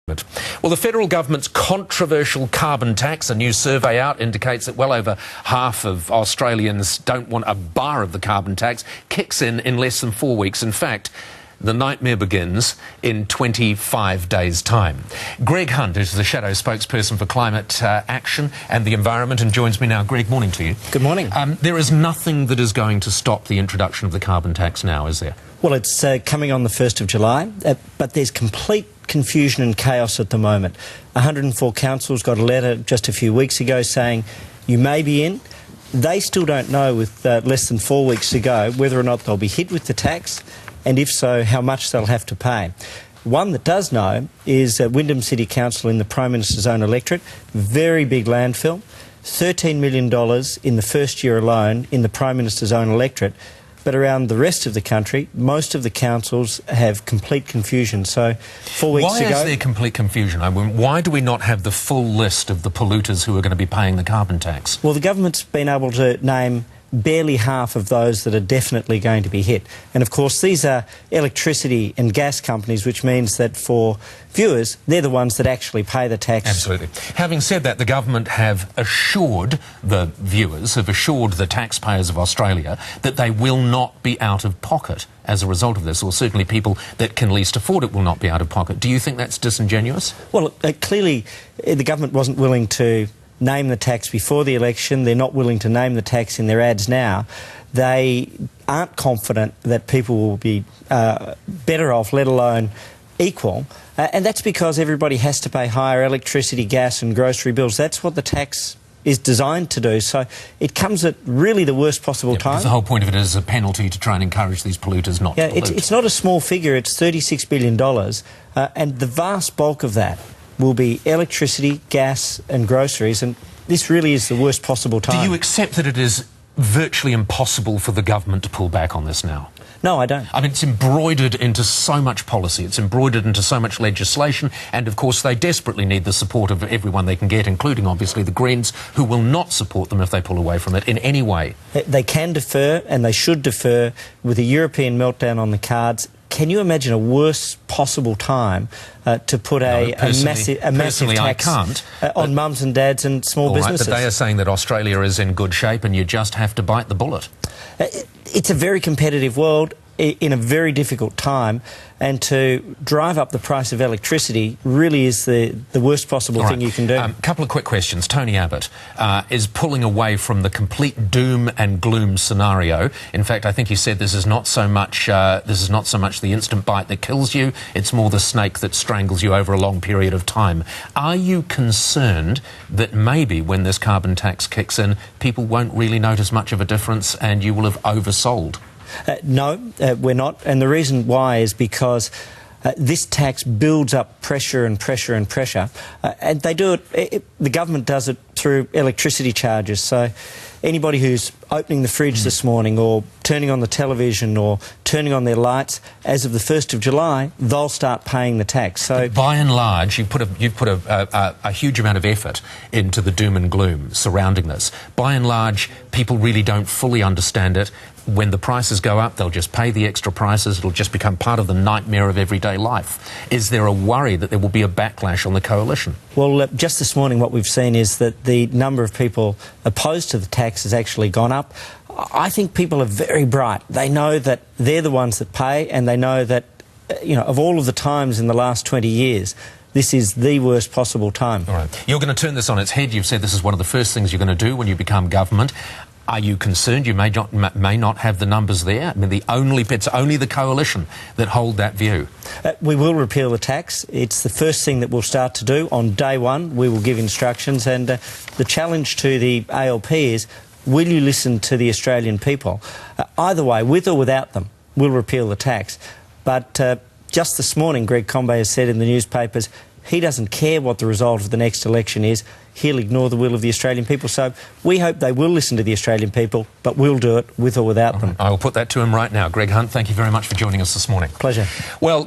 Well, the federal government's controversial carbon tax, a new survey out, indicates that well over half of Australians don't want a bar of the carbon tax, kicks in less than 4 weeks. In fact, the nightmare begins in 25 days' time. Greg Hunt is the shadow spokesperson for Climate Action and the Environment and joins me now. Greg, morning to you. Good morning. There is nothing that is going to stop the introduction of the carbon tax now, is there? Well, it's coming on the 1st of July, but there's complete confusion and chaos at the moment. 104 councils got a letter just a few weeks ago saying you may be in. They still don't know, with less than 4 weeks to go, whether or not they'll be hit with the tax, and if so, how much they'll have to pay. One that does know is Wyndham City Council in the Prime Minister's own electorate. Very big landfill, $13 million in the first year alone in the Prime Minister's own electorate. But around the rest of the country, most of the councils have complete confusion. So 4 weeks ago... Why is there complete confusion? I mean, why do we not have the full list of the polluters who are going to be paying the carbon tax? Well, the government's been able to name barely half of those that are definitely going to be hit. And of course these are electricity and gas companies, which means that for viewers, they're the ones that actually pay the tax. Absolutely. Having said that, the government have assured the viewers, have assured the taxpayers of Australia that they will not be out of pocket as a result of this, or certainly people that can least afford it will not be out of pocket. Do you think that's disingenuous? Well, clearly the government wasn't willing to name the tax before the election. They're not willing to name the tax in their ads now. They aren't confident that people will be better off, let alone equal. And that's because everybody has to pay higher electricity, gas and grocery bills. That's what the tax is designed to do. So it comes at really the worst possible time. Because the whole point of it is a penalty to try and encourage these polluters not to pollute. It's not a small figure. It's $36 billion. And the vast bulk of that will be electricity, gas and groceries, and this really is the worst possible time. Do you accept that it is virtually impossible for the government to pull back on this now? No, I don't. I mean, it's embroidered into so much policy, it's embroidered into so much legislation, and of course they desperately need the support of everyone they can get, including obviously the Greens, who will not support them if they pull away from it in any way. They can defer, and they should defer, with a European meltdown on the cards. Can you imagine a worse possible time to put a massive tax on mums and dads and small businesses? But they are saying that Australia is in good shape and you just have to bite the bullet. It's a very competitive world in a very difficult time, and to drive up the price of electricity really is the worst possible thing you can do. A couple of quick questions. Tony Abbott is pulling away from the complete doom and gloom scenario. In fact, I think he said this is not so much the instant bite that kills you, it's more the snake that strangles you over a long period of time. Are you concerned that maybe when this carbon tax kicks in, people won't really notice much of a difference and you will have oversold? No, we're not, and the reason why is because this tax builds up pressure and pressure and pressure, and they do it, the government does it through electricity charges. So anybody who's opening the fridge this morning or turning on the television or turning on their lights, as of the 1st of July, they'll start paying the tax. So by and large, you've put a huge amount of effort into the doom and gloom surrounding this. By and large, people really don't fully understand it. When the prices go up, they'll just pay the extra prices. It'll just become part of the nightmare of everyday life. Is there a worry that there will be a backlash on the coalition? Well, just this morning what we've seen is that the number of people opposed to the tax has actually gone up. I think people are very bright. They know that they're the ones that pay, and they know that, of all of the times in the last 20 years, this is the worst possible time. All right. You're going to turn this on its head. You've said this is one of the first things you're going to do when you become government. Are you concerned you may not have the numbers there? I mean, it's only the coalition that hold that view. We will repeal the tax. It's the first thing that we'll start to do. On day one, we will give instructions, and the challenge to the ALP is, will you listen to the Australian people? Either way, with or without them, we'll repeal the tax. But just this morning, Greg Combet has said in the newspapers he doesn't care what the result of the next election is. He'll ignore the will of the Australian people. So we hope they will listen to the Australian people, but we'll do it with or without them. I will put that to him right now. Greg Hunt, thank you very much for joining us this morning. Pleasure. Well,